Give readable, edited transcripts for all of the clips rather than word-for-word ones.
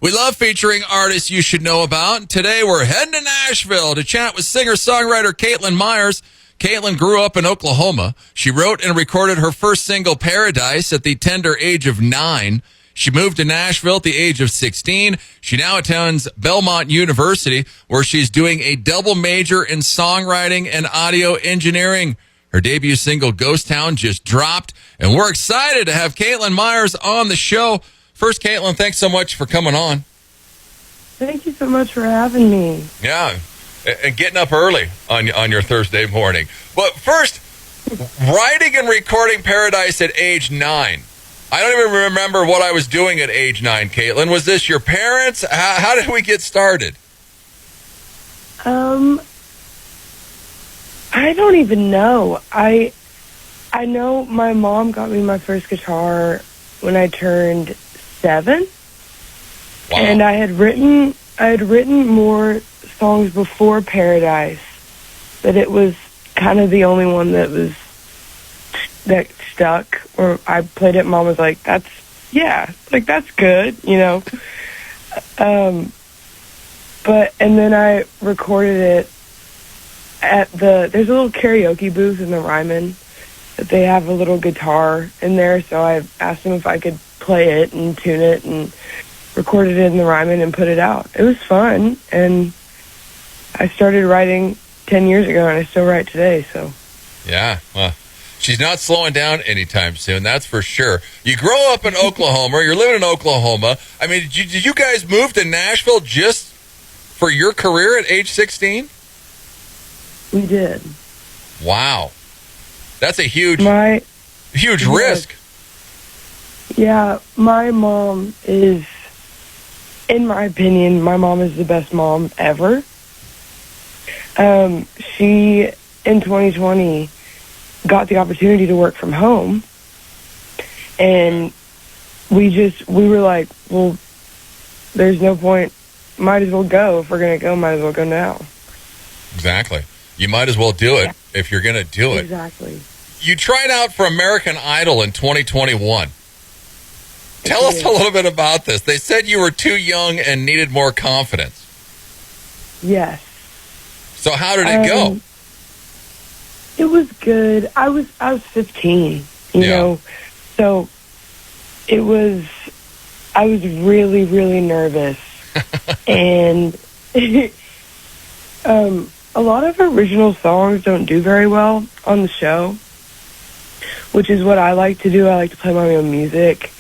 We love featuring artists you should know about. Today we're heading to Nashville to chat with singer-songwriter Katelyn Myers. Katelyn grew up in Oklahoma. She wrote and recorded her first single, Paradise, at the tender age of 9. She moved to Nashville at the age of 16. She now attends Belmont University, where she's doing a double major in songwriting and audio engineering. Her debut single, Ghost Town, just dropped, and we're excited to have Katelyn Myers on the show. First, Katelyn, thanks so much for coming on. Thank you so much for having me. Yeah, and getting up early on your Thursday morning. But first, writing and recording Paradise at age 9. I don't even remember what I was doing at age 9, Katelyn. Was this your parents? How did we get started? I don't even know. I know my mom got me my first guitar when I turned 7. Wow. And I had written more songs before Paradise, but it was kind of the only one that stuck. Or I played it, Mom was like, that's good, you know. And then I recorded it at there's a little karaoke booth in the Ryman that they have a little guitar in there, so I asked them if I could play it and tune it and recorded it in the Ryman and put it out. It was fun, and I started writing 10 years ago, and I still write today, so. Yeah, well, she's not slowing down anytime soon, that's for sure. You grow up in Oklahoma, you're living in Oklahoma. I mean, did you guys move to Nashville just for your career at age 16? We did. Wow. That's a huge risk. Yeah, my mom is, in my opinion, my mom is the best mom ever. She, in 2020, got the opportunity to work from home. And we were like, well, there's no point. Might as well go. If we're going to go, might as well go now. Exactly. You might as well do it if you're going to do it. Exactly. You tried out for American Idol in 2021. Tell us a little bit about this. They said you were too young and needed more confidence. Yes. So how did it go? It was good. I was 15, you know, so I was really, really nervous. And a lot of original songs don't do very well on the show, which is what I like to do. I like to play my own music.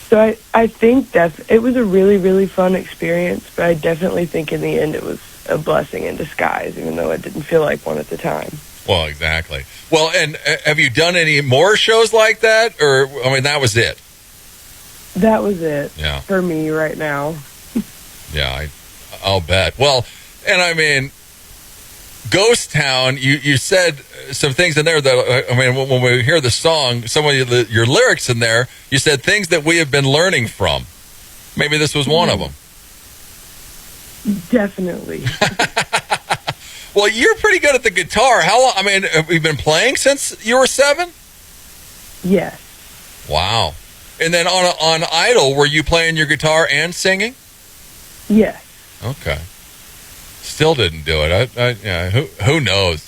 So I think that it was a really, really fun experience, but I definitely think in the end it was a blessing in disguise, even though it didn't feel like one at the time. Well, exactly. Well, and have you done any more shows like that? Or, I mean, that was it? That was it for me right now. Yeah, I'll bet. Well, and I mean, Ghost Town, you said some things in there that, I mean, when we hear the song, some of your lyrics in there, you said things that we have been learning from. Maybe this was one of them. Definitely. Well, you're pretty good at the guitar. How long? I mean, have you been playing since you were 7? Yes. Wow. And then on Idol, were you playing your guitar and singing? Yes. Okay. Still didn't do it. Who knows?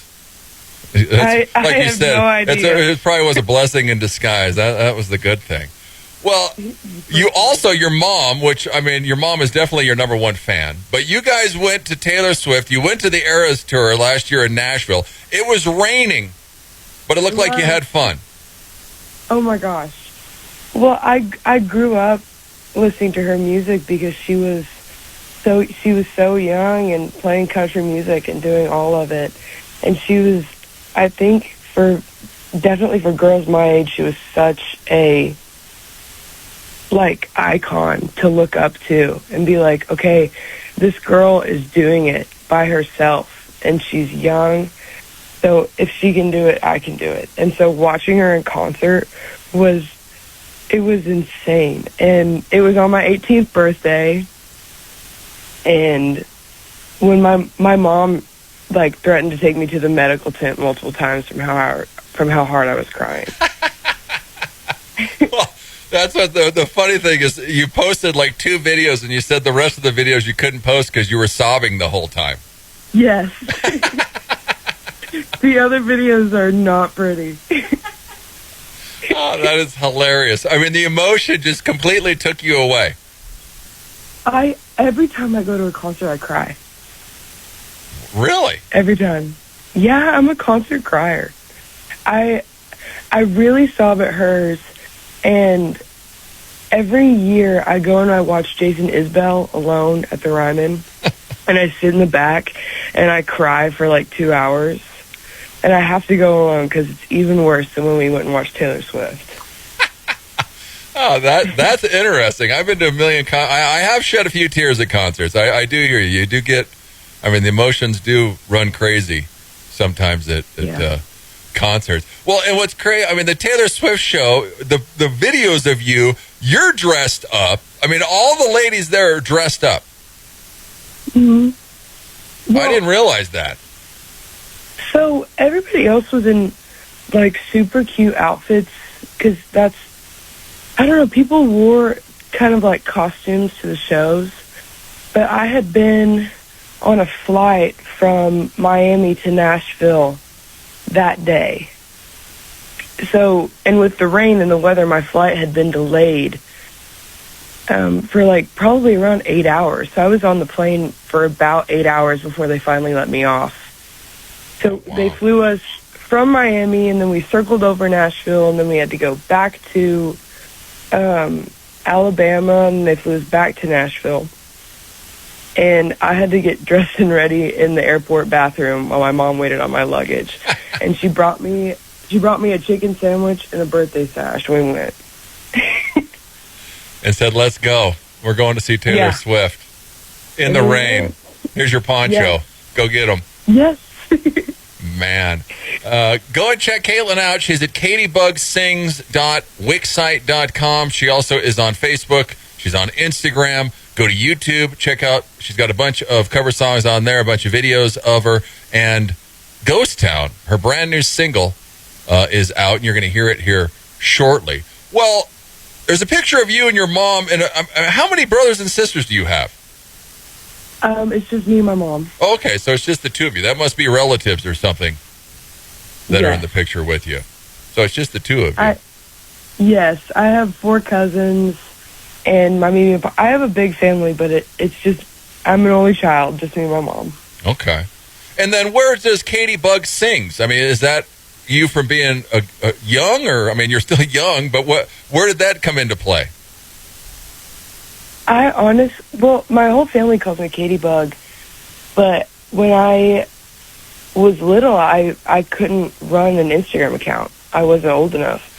I have no idea. It probably was a blessing in disguise. That was the good thing. Well, you also, your mom, which, I mean, your mom is definitely your number one fan, but you guys went to Taylor Swift. You went to the Eras Tour last year in Nashville. It was raining, but it looked like you had fun. Oh, my gosh. Well, I grew up listening to her music because she was so young and playing country music and doing all of it. And she was, I think, definitely for girls my age, she was such a icon to look up to and be like, okay, this girl is doing it by herself and she's young, so if she can do it, I can do it. And so watching her in concert was insane. And it was on my 18th birthday, and when my mom threatened to take me to the medical tent multiple times from how hard I was crying. Well, That's what the funny thing is. You posted like 2 videos, and you said the rest of the videos you couldn't post because you were sobbing the whole time. Yes. The other videos are not pretty. Oh, that is hilarious. I mean, the emotion just completely took you away. Every time I go to a concert, I cry. Really? Every time. Yeah, I'm a concert crier. I really sob at hers, and every year I go and I watch Jason Isbell alone at the Ryman, and I sit in the back and I cry for like 2 hours, and I have to go alone because it's even worse than when we went and watched Taylor Swift. Oh, that's interesting. I've been to a million. I have shed a few tears at concerts. I do hear you. You do get. I mean, the emotions do run crazy sometimes at concerts. Well, and what's crazy, I mean, the Taylor Swift show, the videos of you're dressed up. I mean, all the ladies there are dressed up. Mm-hmm. Well, I didn't realize that. So everybody else was in, like, super cute outfits, because I don't know, people wore kind of like costumes to the shows, but I had been on a flight from Miami to Nashville that day. So, and with the rain and the weather, my flight had been delayed for like probably around 8 hours. So I was on the plane for about 8 hours before they finally let me off. So They flew us from Miami, and then we circled over Nashville, and then we had to go back to Alabama, and they flew us back to Nashville. And I had to get dressed and ready in the airport bathroom while my mom waited on my luggage. And she brought me a chicken sandwich and a birthday sash when we went. And said, let's go. We're going to see Taylor Swift in the rain. Here's your poncho. Yes. Go get them. Yes. Man. Go and check Katelyn out. She's at katiebugsings.wixsite.com. She also is on Facebook. She's on Instagram. Go to YouTube. Check out, she's got a bunch of cover songs on there, a bunch of videos of her. And Ghost Town, her brand new single, is out, and you're going to hear it here shortly. Well, there's a picture of you and your mom. And how many brothers and sisters do you have? It's just me and my mom. Okay, so it's just the two of you. That must be relatives or something that are in the picture with you. So it's just the two of you. Yes, I have 4 cousins, and my mom. I have a big family, but it's just, I'm an only child, just me and my mom. Okay. And then where does Katie Bug Sings? I mean, is that you from being young, or, I mean, you're still young, but where did that come into play? Well, my whole family calls me Katie Bug, but when I was little, I couldn't run an Instagram account. I wasn't old enough.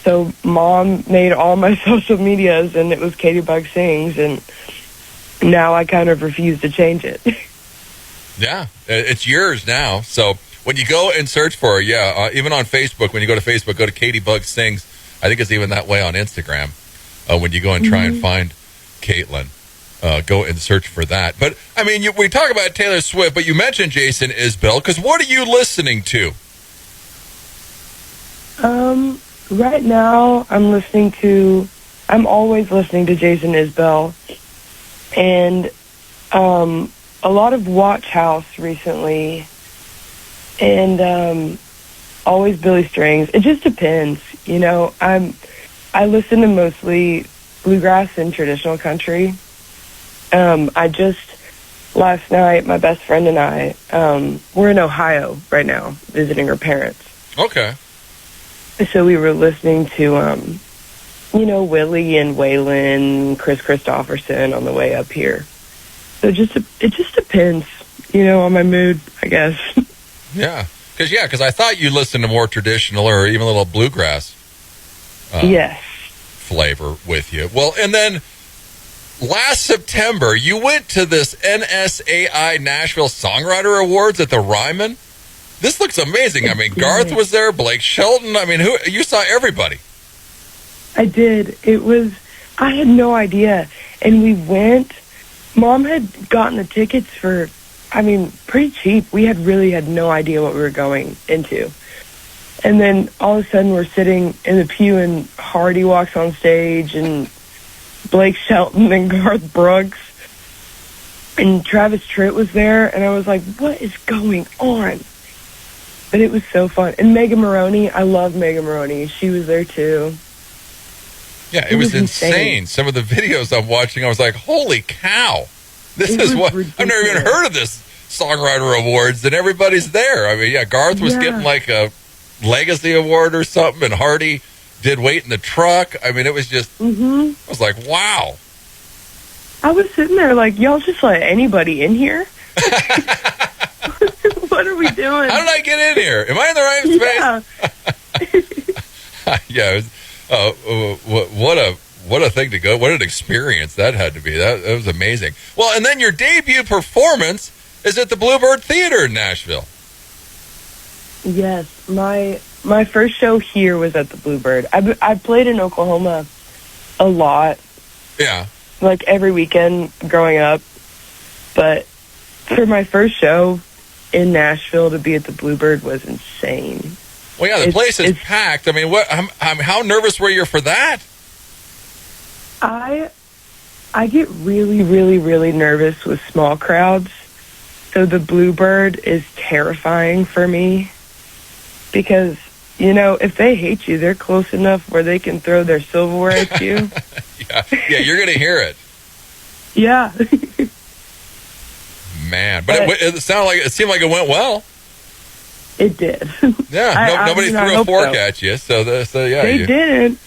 So Mom made all my social medias, and it was Katie Bug Sings, and now I kind of refuse to change it. Yeah, it's yours now. So when you go and search for her, even on Facebook, when you go to Facebook, go to Katie Bug Sings. I think it's even that way on Instagram. When you go and try and find Katelyn, go and search for that. But, I mean, we talk about Taylor Swift, but you mentioned Jason Isbell, because what are you listening to? Right now, I'm always listening to Jason Isbell, and a lot of Watch House recently, and always Billy Strings. It just depends, you know. I listen to mostly bluegrass and traditional country. Last night, my best friend and I, we're in Ohio right now, visiting her parents. Okay. So we were listening to, Willie and Waylon, Chris Christopherson on the way up here. So it just depends, on my mood, I guess. Yeah. Because I thought you listened to more traditional or even a little bluegrass. Yes. Flavor with you. Well, and then last September, you went to this NSAI Nashville Songwriter Awards at the Ryman. This looks amazing. I mean, Garth was there, Blake Shelton. I mean, you saw everybody. I did. I had no idea. And we went. Mom had gotten the tickets for, pretty cheap. We really had no idea what we were going into. And then all of a sudden we're sitting in the pew and Hardy walks on stage and Blake Shelton and Garth Brooks and Travis Tritt was there, and I was like, what is going on? But it was so fun. And Megan Maroney, I love Megan Maroney. She was there too. Yeah, it was insane. Some of the videos I'm watching, I was like, holy cow. This is what, ridiculous. I've never even heard of this Songwriter Awards, and everybody's there. I mean, yeah, Garth was getting like a Legacy Award or something, and Hardy did Wait in the Truck. I mean, it was just, I was like, wow. I was sitting there like, y'all just let anybody in here? What are we doing? How did I get in here? Am I in the right space? Yeah. What a thing to go. What an experience that had to be. That was amazing. Well, and then your debut performance is at the Bluebird Theater in Nashville. Yes, my first show here was at the Bluebird. I played in Oklahoma a lot. Yeah. Like every weekend growing up. But for my first show in Nashville to be at the Bluebird was insane. Well, yeah, the place is packed. I mean, how nervous were you for that? I get really, really, really nervous with small crowds. So the Bluebird is terrifying for me because, you know, if they hate you, they're close enough where they can throw their silverware at you. Yeah, you're going to hear it. Yeah. Man, but it seemed like it went well. It did. Yeah, nobody threw a fork at you, so yeah. They didn't.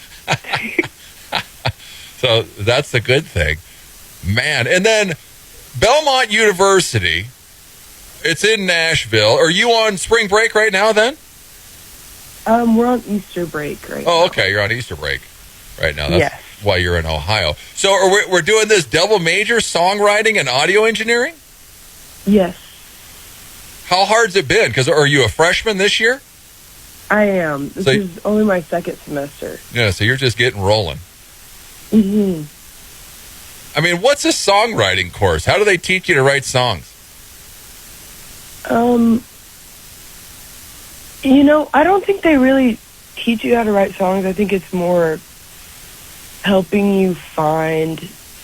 So that's a good thing. Man, and then Belmont University, it's in Nashville. Are you on spring break right now then? We're on Easter break right now. Oh, okay, you're on Easter break right now. That's yes. why you're in Ohio. So we're doing this double major, songwriting and audio engineering? Yes. How hard's it been? Because are you a freshman this year? I am. This is only my second semester. Yeah, so you're just getting rolling. Mm-hmm. I mean, what's a songwriting course? How do they teach you to write songs? You know, I don't think they really teach you how to write songs. I think it's more helping you find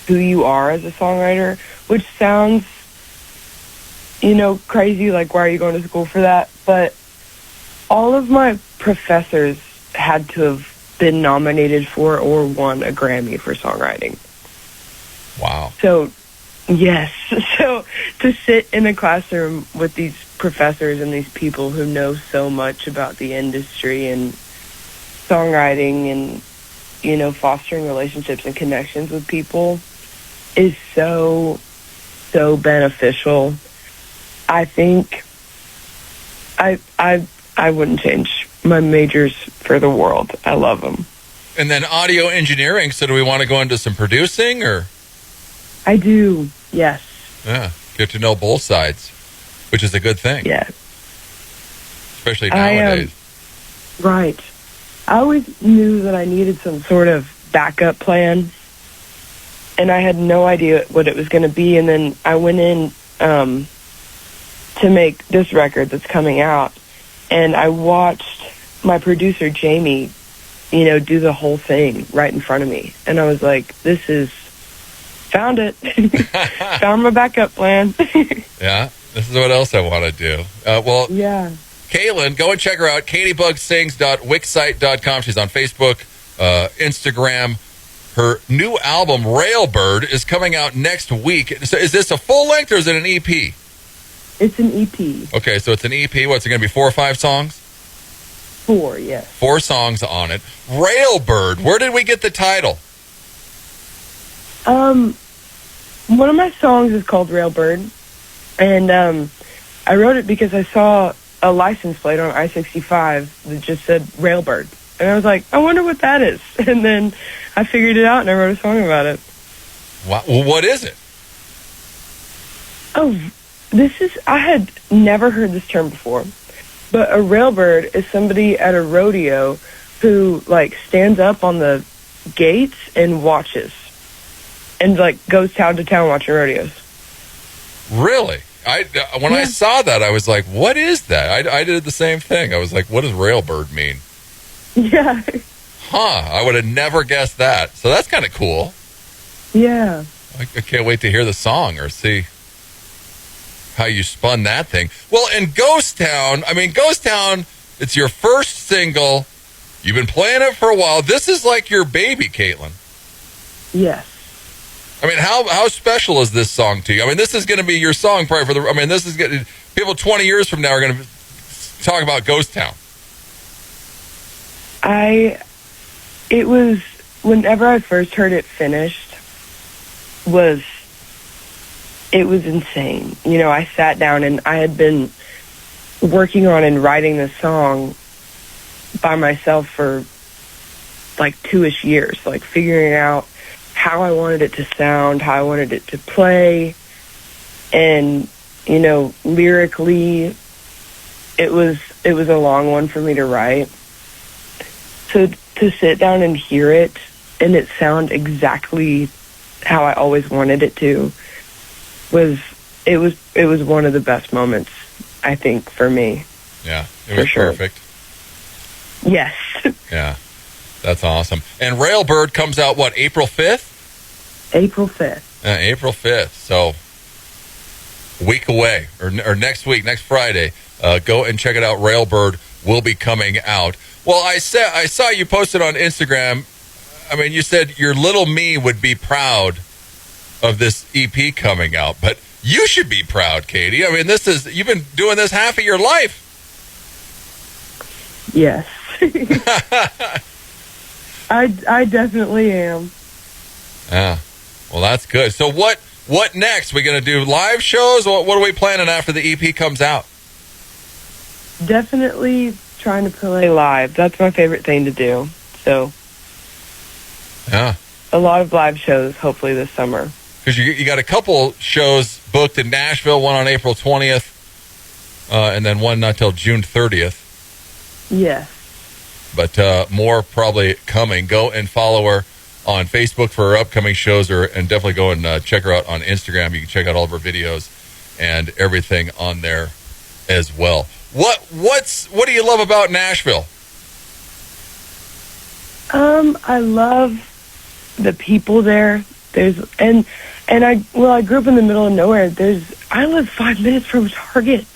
who you are as a songwriter, which sounds, you know, crazy, like, why are you going to school for that? But all of my professors had to have been nominated for or won a Grammy for songwriting. Wow. So, yes. So, to sit in a classroom with these professors and these people who know so much about the industry and songwriting and, you know, fostering relationships and connections with people is so, so beneficial. I think I wouldn't change my majors for the world. I love them. And then audio engineering. So do we want to go into some producing or? I do. Yes. Yeah. Get to know both sides, which is a good thing. Yes. Especially nowadays. Right. I always knew that I needed some sort of backup plan, and I had no idea what it was going to be. And then I went in to make this record that's coming out, and I watched my producer, Jamie, you know, do the whole thing right in front of me. And I was like, found it. Found my backup plan. Yeah, this is what else I want to do. Yeah. Katelyn, go and check her out, katiebugsings.wixsite.com. She's on Facebook, Instagram. Her new album, Railbird, is coming out next week. So is this a full length or is it an EP? It's an EP. Okay, so it's an EP. What's it going to be, 4 or 5 songs? 4, yes. 4 songs on it. Railbird, where did we get the title? One of my songs is called Railbird, and I wrote it because I saw a license plate on I-65 that just said Railbird. And I was like, I wonder what that is. And then I figured it out, and I wrote a song about it. Wow. Well, what is it? Oh, I had never heard this term before. But a railbird is somebody at a rodeo who, like, stands up on the gates and watches. And, like, goes town to town watching rodeos. Really? When I saw that, I was like, what is that? I did the same thing. I was like, what does Railbird mean? Yeah. I would have never guessed that. So that's kind of cool. Yeah. I can't wait to hear the song or see how you spun that thing. Well, in Ghost Town, it's your first single. You've been playing it for a while. This is like your baby, Katelyn. Yes. I mean, how special is this song to you? I mean, this is going to be your song probably this is going to, people 20 years from now are going to talk about Ghost Town. It was, whenever I first heard it finished, it was insane. You know, I sat down and I had been working on and writing this song by myself for like 2-ish years, like figuring out how I wanted it to sound, how I wanted it to play, and, you know, lyrically, it was a long one for me to write. So to sit down and hear it and it sound exactly how I always wanted it to was one of the best moments, I think, for me. Yeah, it was perfect. Yes. Yeah, that's awesome. And Railbird comes out, what, April 5th? April 5th. April 5th, so a week away, or next week, next Friday. Go and check it out. Railbird will be coming out. Well, I saw you posted on Instagram. I mean, you said your little me would be proud of this EP coming out, but you should be proud, Katie. I mean, you've been doing this half of your life. Yes. I definitely am. Yeah. Well, that's good. So what next? We going to do live shows? What are we planning after the EP comes out? Definitely trying to play live. That's my favorite thing to do. So, yeah, a lot of live shows, hopefully this summer. Because you got a couple shows booked in Nashville, one on April 20th, and then one not till June 30th. Yes. But more probably coming. Go and follow her on Facebook for her upcoming shows, and definitely go and check her out on Instagram. You can check out all of her videos and everything on there as well. What do you love about Nashville? I love the people there. I grew up in the middle of nowhere. I live 5 minutes from Target.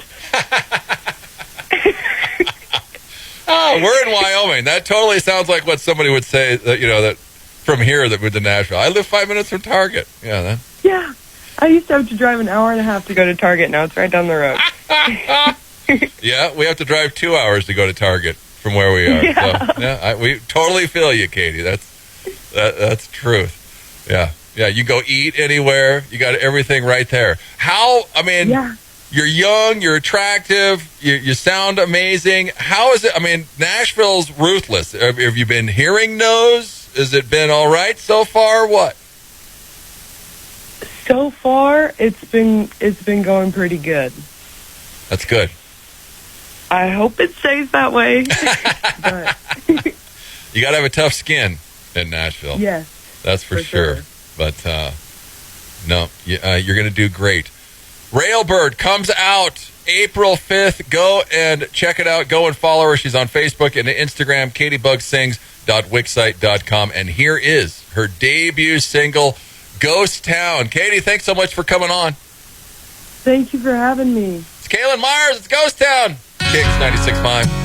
Oh, we're in Wyoming. That totally sounds like what somebody would say that from here that moved to Nashville. I live 5 minutes from Target. Yeah. Yeah. I used to have to drive an hour and a half to go to Target. Now it's right down the road. Yeah, we have to drive 2 hours to go to Target from where we are. Yeah. So, yeah, we totally feel you, Katie. That's truth. Yeah. Yeah, you go eat anywhere. You got everything right there. Yeah. You're young, you're attractive, you sound amazing. How is it? I mean, Nashville's ruthless. Have you been hearing no's? Has it been all right so far? What? So far, it's been going pretty good. That's good. I hope it stays that way. But You got to have a tough skin in Nashville. yes. That's for sure. But no, you're going to do great. Railbird comes out April 5th. Go and check it out. Go and follow her. She's on Facebook and Instagram, katiebugsings.wixsite.com. And here is her debut single, Ghost Town. Katie, thanks so much for coming on. Thank you for having me. It's Katelyn Myers. It's Ghost Town. KIX 96.5.